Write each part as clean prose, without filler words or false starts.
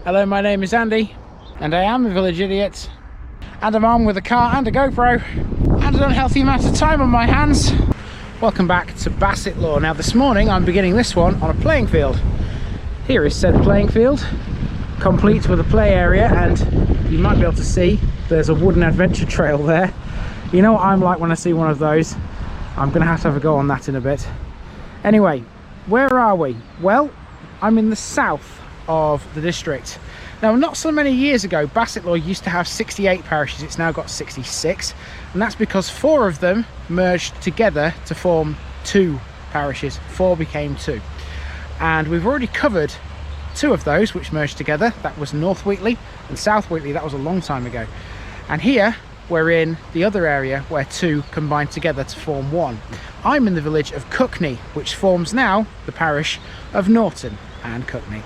Hello, my name is Andy, and I am a village idiot, and I'm armed with a car and a GoPro, and an unhealthy amount of time on my hands. Welcome back to Bassetlaw. Now this morning I'm beginning this one on a playing field. Here is said playing field, complete with a play area, and you might be able to see there's a wooden adventure trail there. You know what I'm like when I see one of those. I'm gonna have to have a go on that in a bit. Anyway, where are we? Well, I'm in the south of the district. Now, not so many years ago, Bassetlaw used to have 68 parishes. It's now got 66, and that's because 4 of them merged together to form 2 parishes. 4 became 2, and we've already covered 2 of those which merged together. That was North Wheatley and South Wheatley. That was a long time ago. And here we're in the other area where 2 combined together to form 1. I'm in the village of Cuckney, which forms now the parish of Norton and Cuckney.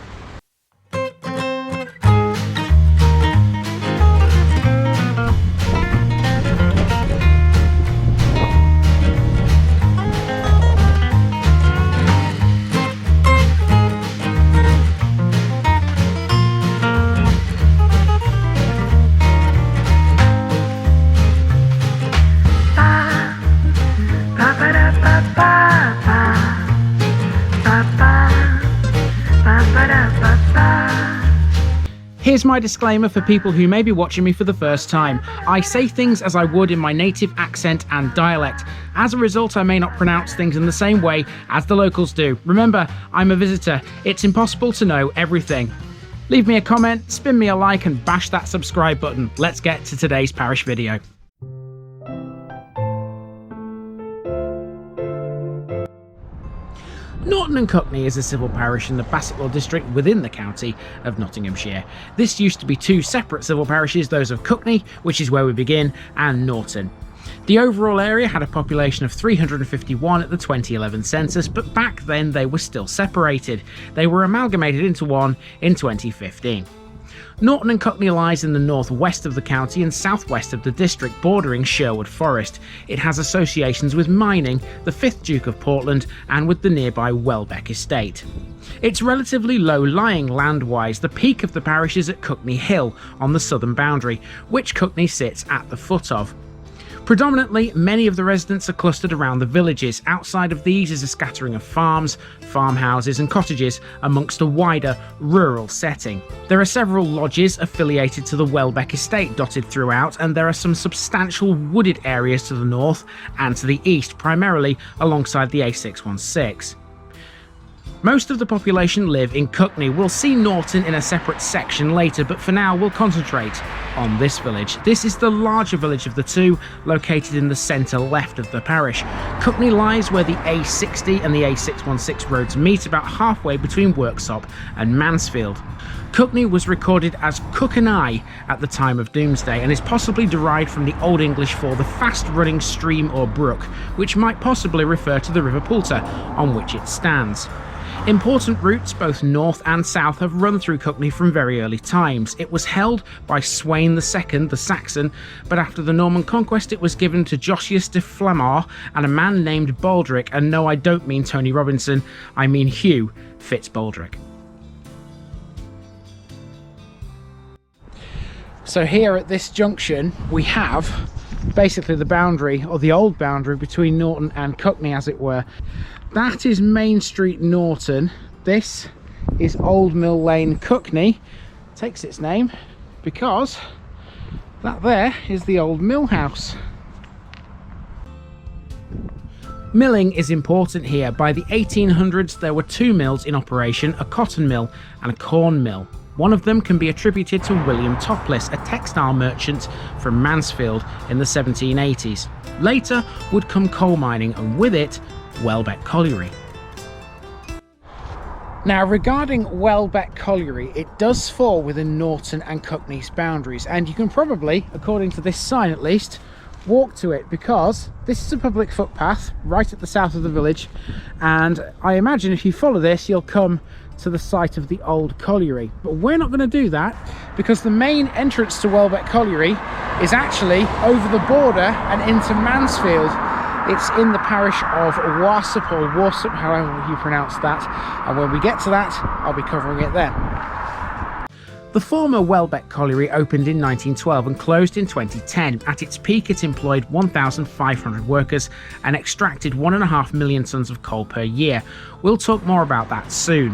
Here's my disclaimer for people who may be watching me for the first time. I say things as I would in my native accent and dialect. As a result, I may not pronounce things in the same way as the locals do. Remember, I'm a visitor. It's impossible to know everything. Leave me a comment, spin me a like, and bash that subscribe button. Let's get to today's parish video. Norton and Cuckney is a civil parish in the Bassetlaw district within the county of Nottinghamshire. This used to be 2 separate civil parishes, those of Cuckney, which is where we begin, and Norton. The overall area had a population of 351 at the 2011 census, but back then they were still separated. They were amalgamated into one in 2015. Norton and Cuckney lies in the northwest of the county and southwest of the district, bordering Sherwood Forest. It has associations with mining, the 5th Duke of Portland, and with the nearby Welbeck estate. It's relatively low-lying land-wise. The peak of the parish is at Cuckney Hill on the southern boundary, which Cuckney sits at the foot of. Predominantly, many of the residents are clustered around the villages. Outside of these is a scattering of farms, farmhouses and cottages amongst a wider rural setting. There are several lodges affiliated to the Welbeck estate dotted throughout, and there are some substantial wooded areas to the north and to the east, primarily alongside the A616. Most of the population live in Cuckney. We'll see Norton in a separate section later, but for now we'll concentrate on this village. This is the larger village of the 2, located in the centre left of the parish. Cuckney lies where the A60 and the A616 roads meet, about halfway between Worksop and Mansfield. Cuckney was recorded as Cuckney at the time of Doomsday, and is possibly derived from the Old English for the fast-running stream or brook, which might possibly refer to the River Poulter, on which it stands. Important routes, both north and south, have run through Cuckney from very early times. It was held by Sweyn II, the Saxon, but after the Norman Conquest it was given to Joceus de Flemaugh and a man named Baldrick, and no, I don't mean Tony Robinson, I mean Hugh Fitz-Baldrick. So here at this junction we have basically the boundary, or the old boundary, between Norton and Cuckney, as it were. That is Main Street Norton. This is Old Mill Lane Cuckney. Takes its name because that there is the old mill house. Milling is important here. By the 1800s there were 2 mills in operation, a cotton mill and a corn mill. One of them can be attributed to William Topliss, a textile merchant from Mansfield in the 1780s. Later would come coal mining, and with it, Welbeck Colliery. Now, regarding Welbeck Colliery, it does fall within Norton and Cuckney's boundaries, and you can probably, according to this sign at least, walk to it, because this is a public footpath right at the south of the village, and I imagine if you follow this you'll come to the site of the old colliery. But we're not going to do that, because the main entrance to Welbeck Colliery is actually over the border and into Mansfield. It's in the parish of Worksop, or Worksop, however you pronounce that, and when we get to that I'll be covering it then. The former Welbeck Colliery opened in 1912 and closed in 2010. At its peak, it employed 1,500 workers and extracted 1.5 million tonnes of coal per year. We'll talk more about that soon.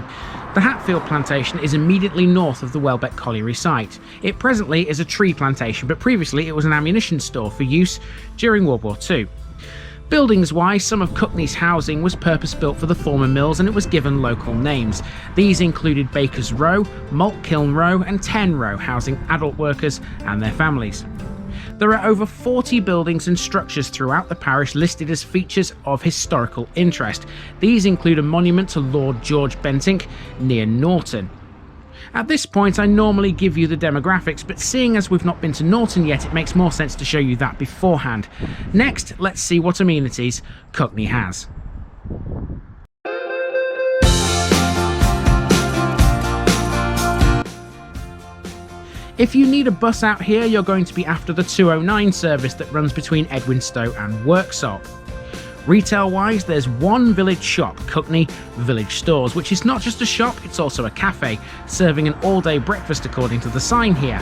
The Hatfield Plantation is immediately north of the Welbeck Colliery site. It presently is a tree plantation, but previously it was an ammunition store for use during World War II. Buildings-wise, some of Cuckney's housing was purpose-built for the former mills and it was given local names. These included Baker's Row, Maltkiln Row and 10 Row, housing adult workers and their families. There are over 40 buildings and structures throughout the parish listed as features of historical interest. These include a monument to Lord George Bentinck near Norton. At this point I normally give you the demographics, but seeing as we've not been to Norton yet, it makes more sense to show you that beforehand. Next, let's see what amenities Cuckney has. If you need a bus out here, you're going to be after the 209 service that runs between Edwinstowe and Worksop. Retail-wise, there's one village shop, Cuckney Village Stores, which is not just a shop, it's also a cafe, serving an all-day breakfast according to the sign here.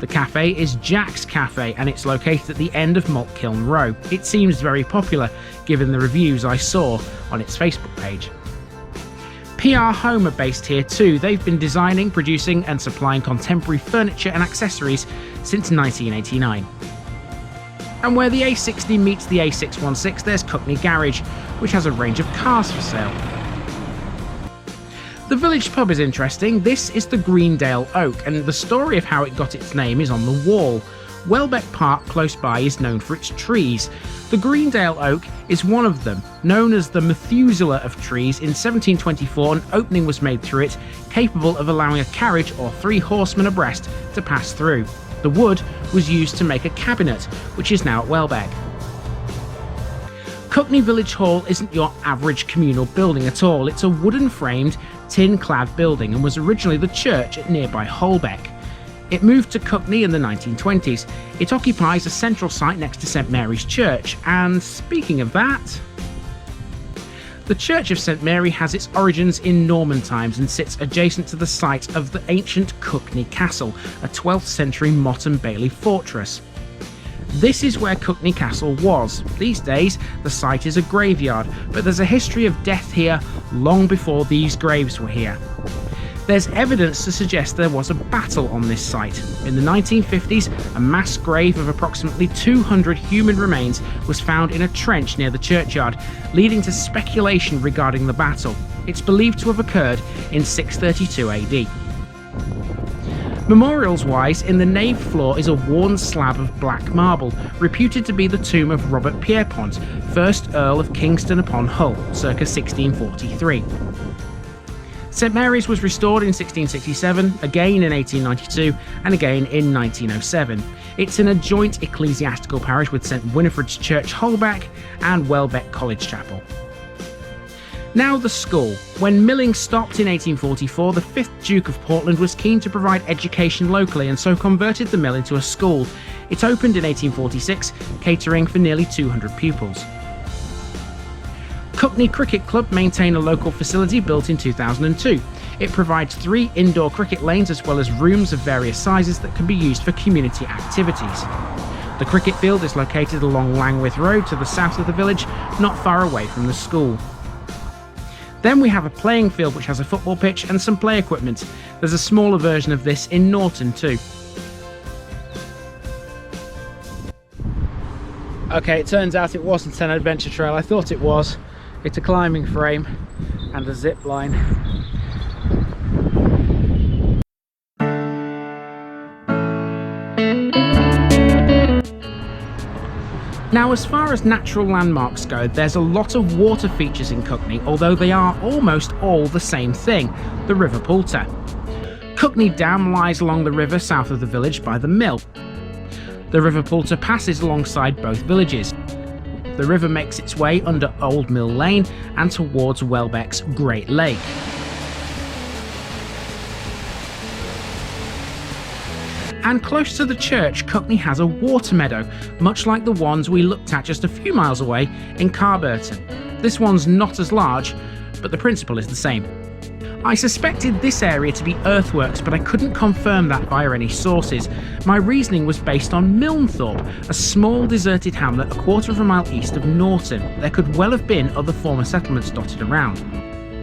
The cafe is Jack's Cafe and it's located at the end of Maltkiln Row. It seems very popular, given the reviews I saw on its Facebook page. PR Home are based here too. They've been designing, producing and supplying contemporary furniture and accessories since 1989. And where the A60 meets the A616, there's Cuckney Garage, which has a range of cars for sale. The village pub is interesting. This is the Greendale Oak, and the story of how it got its name is on the wall. Welbeck Park close by is known for its trees. The Greendale Oak is one of them. Known as the Methuselah of trees, in 1724 an opening was made through it, capable of allowing a carriage or 3 horsemen abreast to pass through. The wood was used to make a cabinet, which is now at Welbeck. Cuckney Village Hall isn't your average communal building at all. It's a wooden-framed, tin-clad building and was originally the church at nearby Holbeck. It moved to Cuckney in the 1920s. It occupies a central site next to St Mary's Church, and speaking of that, the Church of St Mary has its origins in Norman times and sits adjacent to the site of the ancient Cuckney Castle, a 12th century motte and bailey fortress. This is where Cuckney Castle was. These days, the site is a graveyard, but there's a history of death here long before these graves were here. There's evidence to suggest there was a battle on this site. In the 1950s, a mass grave of approximately 200 human remains was found in a trench near the churchyard, leading to speculation regarding the battle. It's believed to have occurred in 632 AD. Memorials-wise, in the nave floor is a worn slab of black marble, reputed to be the tomb of Robert Pierpont, 1st Earl of Kingston upon Hull, circa 1643. St Mary's was restored in 1667, again in 1892, and again in 1907. It's in a joint ecclesiastical parish with St Winifred's Church Holbeck and Welbeck College Chapel. Now the school. When milling stopped in 1844, the 5th Duke of Portland was keen to provide education locally and so converted the mill into a school. It opened in 1846, catering for nearly 200 pupils. Cuckney Cricket Club maintain a local facility built in 2002. It provides 3 indoor cricket lanes as well as rooms of various sizes that can be used for community activities. The cricket field is located along Langwith Road to the south of the village, not far away from the school. Then we have a playing field which has a football pitch and some play equipment. There's a smaller version of this in Norton too. Okay, it turns out it wasn't an adventure trail. I thought it was. It's a climbing frame and a zip line. Now, as far as natural landmarks go, there's a lot of water features in Cuckney, although they are almost all the same thing, the River Poulter. Cuckney Dam lies along the river south of the village by the mill. The River Poulter passes alongside both villages. The river makes its way under Old Mill Lane and towards Welbeck's Great Lake. And close to the church, Cuckney has a water meadow, much like the ones we looked at just a few miles away in Carburton. This one's not as large, but the principle is the same. I suspected this area to be earthworks, but I couldn't confirm that via any sources. My reasoning was based on Milnthorpe, a small deserted hamlet a quarter of a mile east of Norton. There could well have been other former settlements dotted around.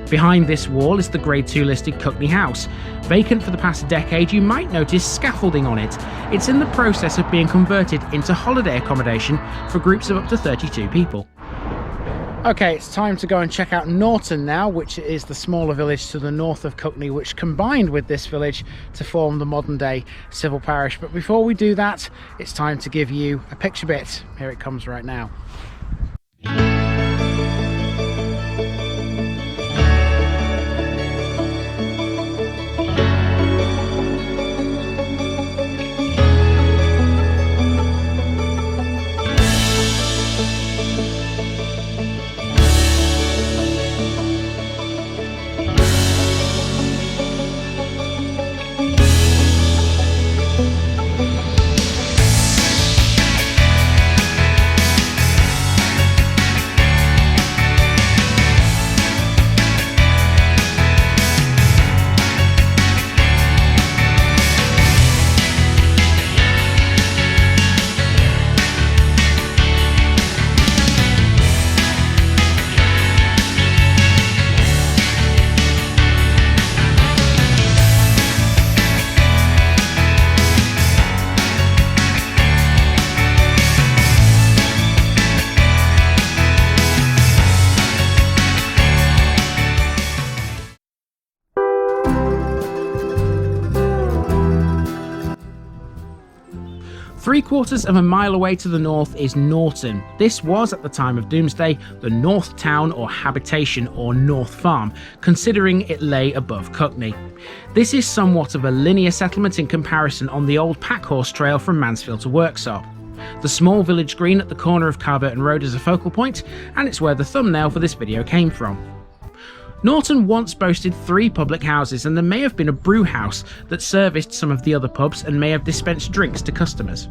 Behind this wall is the Grade 2 listed Cuckney house. Vacant for the past decade, you might notice scaffolding on it. It's in the process of being converted into holiday accommodation for groups of up to 32 people. Okay, it's time to go and check out Norton now, which is the smaller village to the north of Cuckney, which combined with this village to form the modern day civil parish. But before we do that, it's time to give you a picture bit. Here it comes right now. Three-quarters of a mile away to the north is Norton. This was, at the time of Doomsday, the North Town or Habitation or North Farm, considering it lay above Cuckney. This is somewhat of a linear settlement in comparison on the old Packhorse Trail from Mansfield to Worksop. The small village green at the corner of Carburton Road is a focal point, and it's where the thumbnail for this video came from. Norton once boasted 3 public houses, and there may have been a brew house that serviced some of the other pubs and may have dispensed drinks to customers.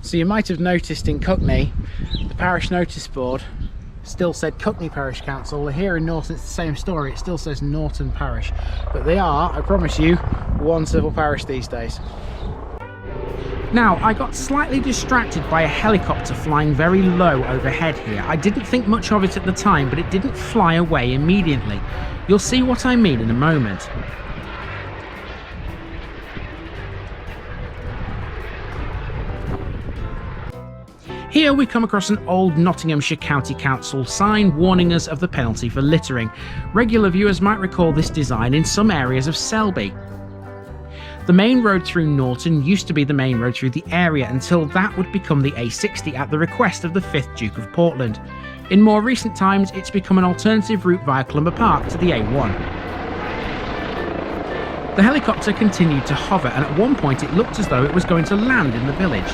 So you might have noticed in Cuckney, the parish notice board still said Cuckney Parish Council. Here in Norton it's the same story, it still says Norton Parish. But they are, I promise you, one civil parish these days. Now, I got slightly distracted by a helicopter flying very low overhead here. I didn't think much of it at the time, but it didn't fly away immediately. You'll see what I mean in a moment. Here we come across an old Nottinghamshire County Council sign warning us of the penalty for littering. Regular viewers might recall this design in some areas of Selby. The main road through Norton used to be the main road through the area until that would become the A60 at the request of the 5th Duke of Portland. In more recent times, it's become an alternative route via Clumber Park to the A1. The helicopter continued to hover, and at one point it looked as though it was going to land in the village.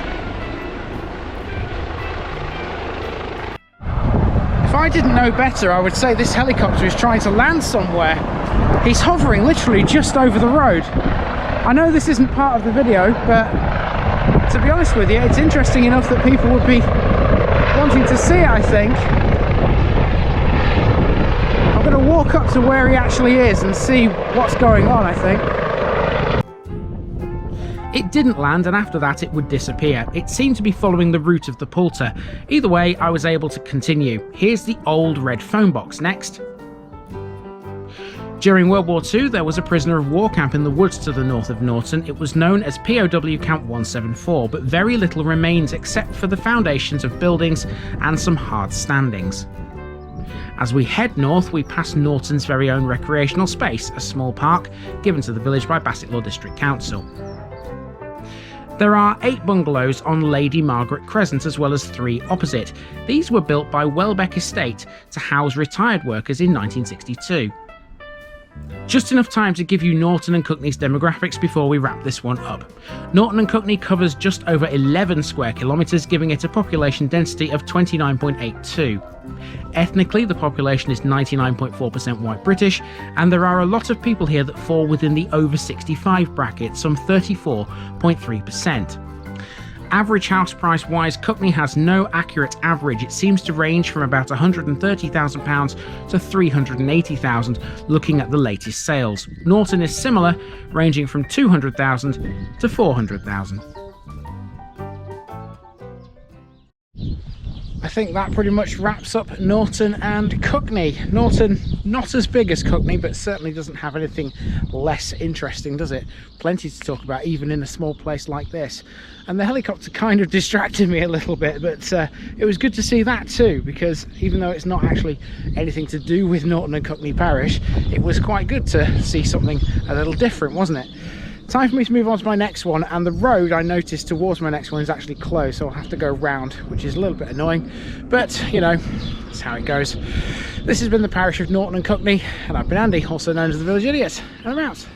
If I didn't know better, I would say this helicopter is trying to land somewhere. He's hovering literally just over the road. I know this isn't part of the video, but to be honest with you, it's interesting enough that people would be wanting to see it, I think. I'm going to walk up to where he actually is and see what's going on, I think. It didn't land, and after that it would disappear. It seemed to be following the route of the Poulter. Either way, I was able to continue. Here's the old red phone box next. During World War II, there was a prisoner of war camp in the woods to the north of Norton. It was known as POW Camp 174, but very little remains except for the foundations of buildings and some hard standings. As we head north, we pass Norton's very own recreational space, a small park given to the village by Bassetlaw District Council. There are 8 bungalows on Lady Margaret Crescent as well as 3 opposite. These were built by Welbeck Estate to house retired workers in 1962. Just enough time to give you Norton and Cuckney's demographics before we wrap this one up. Norton and Cuckney covers just over 11 square kilometres, giving it a population density of 29.82. Ethnically, the population is 99.4% white British, and there are a lot of people here that fall within the over 65 bracket, some 34.3%. Average house price wise, Cuckney has no accurate average. It seems to range from about £130,000 to £380,000 looking at the latest sales. Norton is similar, ranging from £200,000 to £400,000. I think that pretty much wraps up Norton and Cuckney. Norton, not as big as Cuckney, but certainly doesn't have anything less interesting, does it? Plenty to talk about, even in a small place like this. And the helicopter kind of distracted me a little bit, but it was good to see that too, because even though it's not actually anything to do with Norton and Cuckney Parish, it was quite good to see something a little different, wasn't it? Time for me to move on to my next one, and the road I noticed towards my next one is actually closed, so I'll have to go round, which is a little bit annoying, but you know, that's how it goes. This has been the parish of Norton and Cuckney, and I've been Andy, also known as the Village Idiot, and I'm out.